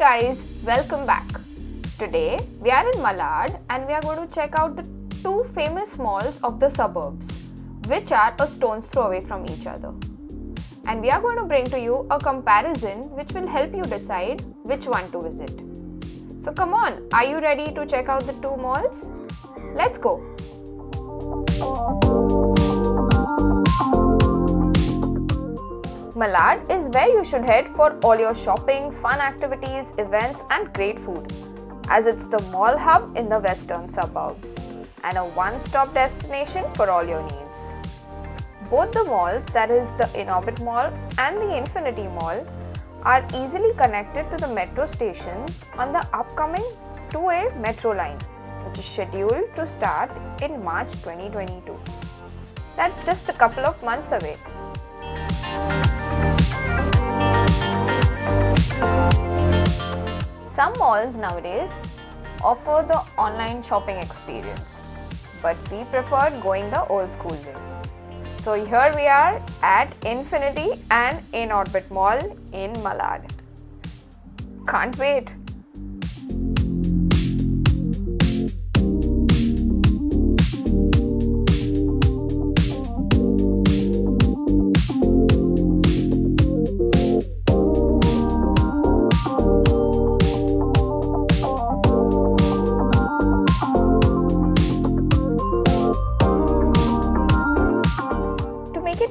guys, welcome back. Today we are in Malad and we are going to check out the two famous malls of the suburbs, which are a stone's throw away from each other. And we are going to bring to you a comparison which will help you decide which one to visit. So come on, are you ready to check out the two malls? Let's go. Malad is where you should head for all your shopping, fun activities, events and great food, as it's the mall hub in the western suburbs and a one-stop destination for all your needs. Both the malls, that is the Inorbit Mall and the Infiniti Mall, are easily connected to the metro stations on the upcoming 2A metro line, which is scheduled to start in March 2022. That's just a couple of months away. Some malls nowadays offer the online shopping experience, but we prefer going the old school way. So here we are at Infiniti and Inorbit Mall in Malad. Can't wait!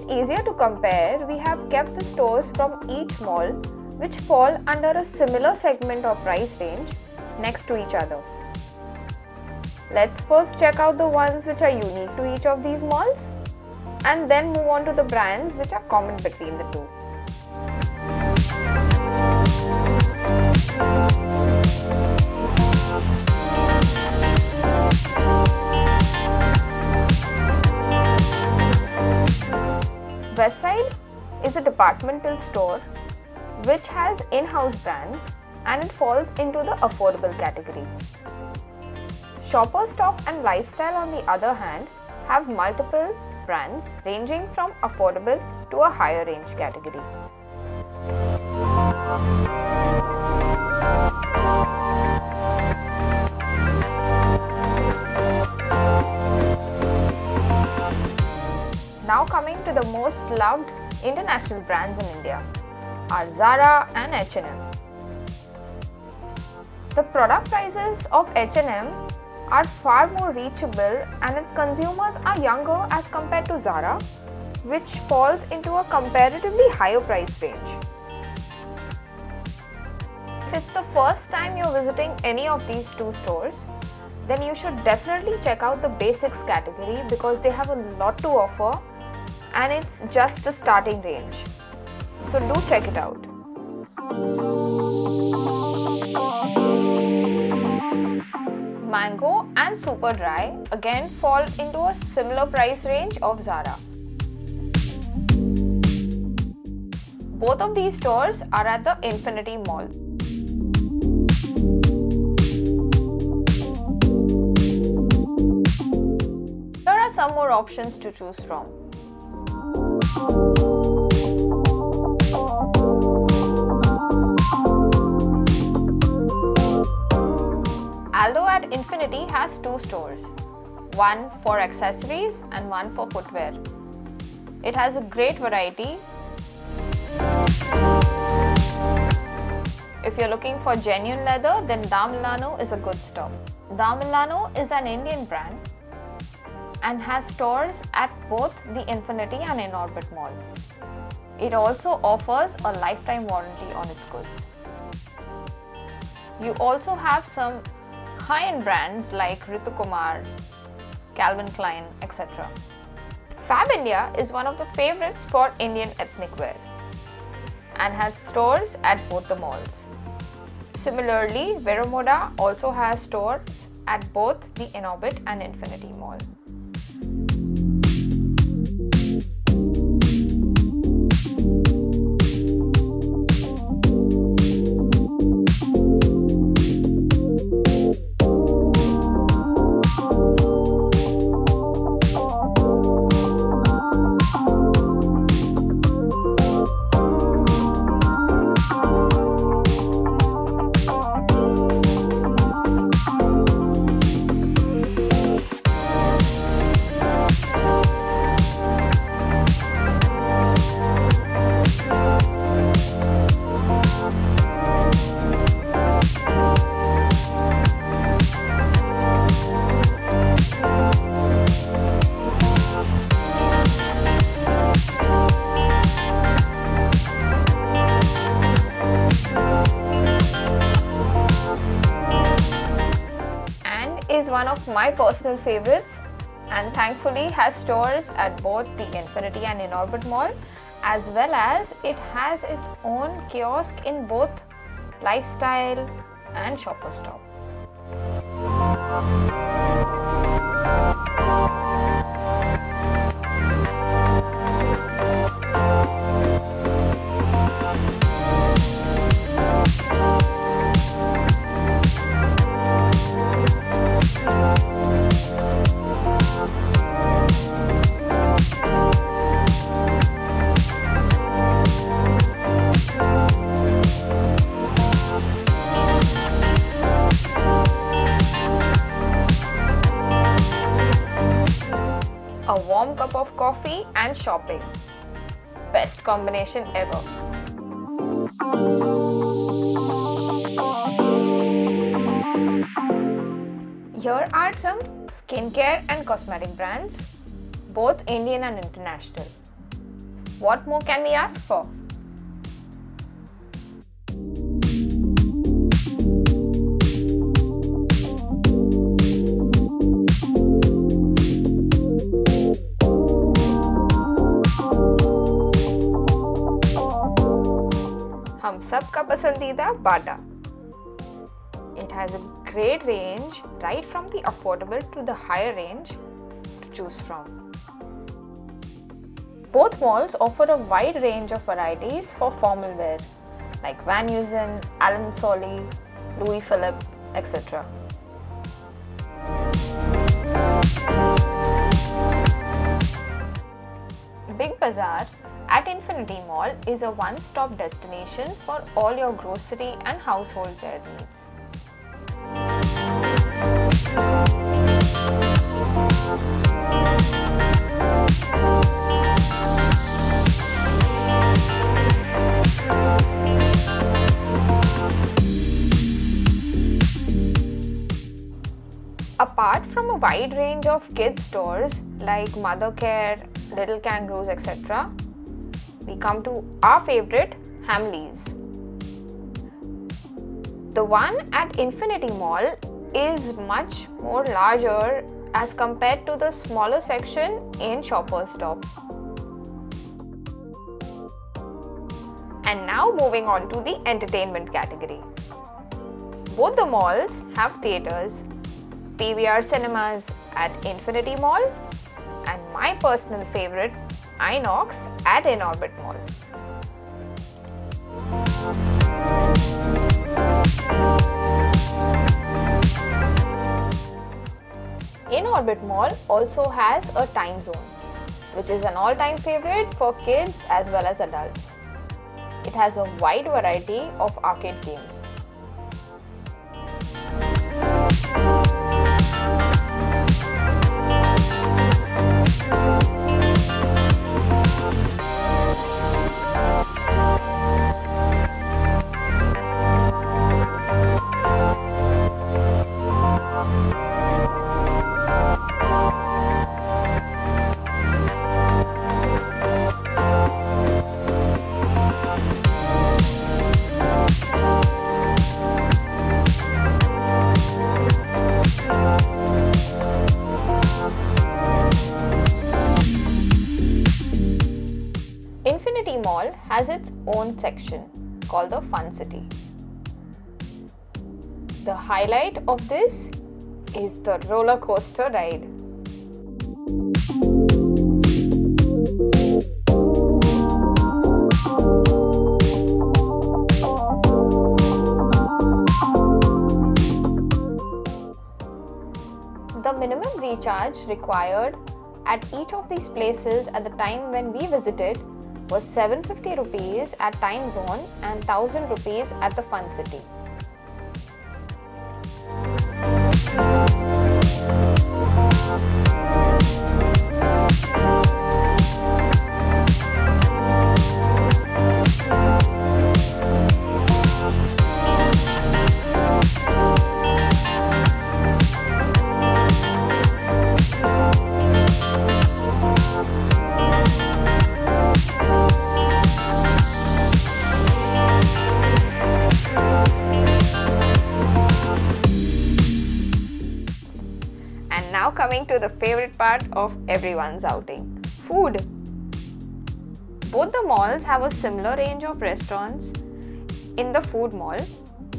Easier to compare, we have kept the stores from each mall which fall under a similar segment or price range next to each other. Let's first check out the ones which are unique to each of these malls and then move on to the brands which are common between the two. Westside is a departmental store which has in-house brands and it falls into the affordable category. Shoppers Stop and Lifestyle, on the other hand, have multiple brands ranging from affordable to a higher range category. Now coming to the most loved international brands in India are Zara and H&M. The product prices of H&M are far more reachable and its consumers are younger as compared to Zara, which falls into a comparatively higher price range. If it's the first time you're visiting any of these two stores, then you should definitely check out the basics category because they have a lot to offer and it's just the starting range. So do check it out. Mango and Super Dry again fall into a similar price range of Zara. Both of these stores are at the Infiniti Mall. There are some more options to choose from. Aldo at Infiniti has two stores, one for accessories and one for footwear. It has a great variety. If you're looking for genuine leather, then Da Milano is a good stop. Da Milano is an Indian brand and has stores at both the Infiniti and Inorbit Mall. It also offers a lifetime warranty on its goods. You also have some high-end brands like Ritu Kumar, Calvin Klein, etc. Fab India is one of the favorites for Indian ethnic wear and has stores at both the malls. Similarly, Veromoda also has stores at both the Inorbit and Infiniti Mall. of my personal favorites and thankfully has stores at both the Infiniti and Inorbit Mall, as well as it has its own kiosk in both Lifestyle and Shopper Stop. A warm cup of coffee and shopping. Best combination ever. Here are some skincare and cosmetic brands, both Indian and international. What more can we ask for? हम सबका पसंदीदा बाटा. It has a great range, right from the affordable to the higher range to choose from. Both malls offer a wide range of varieties for formal wear like Van Heusen, Allen Solly, Louis Philippe, etc. Big Bazaar at Infiniti Mall is a one-stop destination for all your grocery and household wear needs. Apart from a wide range of kids stores like Mother Care, Little Kangaroos, etc., we come to our favorite, Hamleys. The one at Infiniti Mall is much more larger as compared to the smaller section in Shopper Stop. And now moving on to the entertainment category. Both the malls have theatres, PVR cinemas at Infiniti Mall and my personal favorite, Inox at Inorbit Mall. Inorbit Mall also has a time zone, which is an all-time favorite for kids as well as adults. It has a wide variety of arcade games. Infiniti Mall has its own section called the Fun City. The highlight of this is the roller coaster ride. The minimum recharge required at each of these places at the time when we visited was 750 rupees at Time Zone and 1000 rupees at the Fun City. favorite part of everyone's outing, food. Both the malls have a similar range of restaurants in the food mall,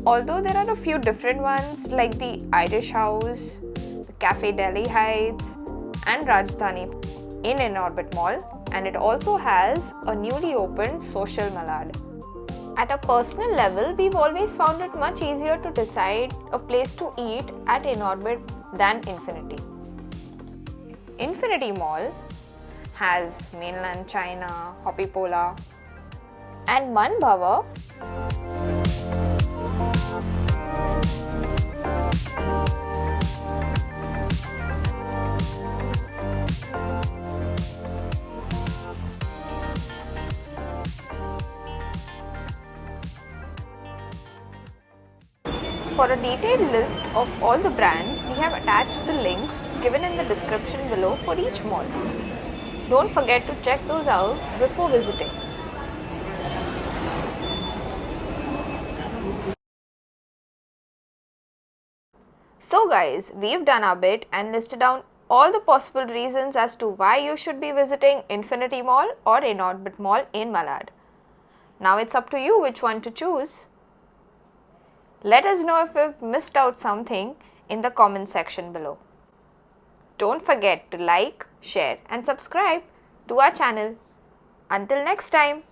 although there are a few different ones like the Irish House, the Cafe Delhi Heights, and Rajdhani in Inorbit Mall, and it also has a newly opened Social Malad. At a personal level, we've always found it much easier to decide a place to eat at Inorbit than Infiniti. Infiniti Mall has mainland China, Hoppy Pola, and Man Bhava. For a detailed list of all the brands, we have attached the links given in the description below for each mall. Don't forget to check those out before visiting. So guys, we've done our bit and listed down all the possible reasons as to why you should be visiting Infiniti Mall or Inorbit Mall in Malad. Now it's up to you which one to choose. Let us know if we've missed out something in the comment section below. Don't forget to like, share and subscribe to our channel. Until next time.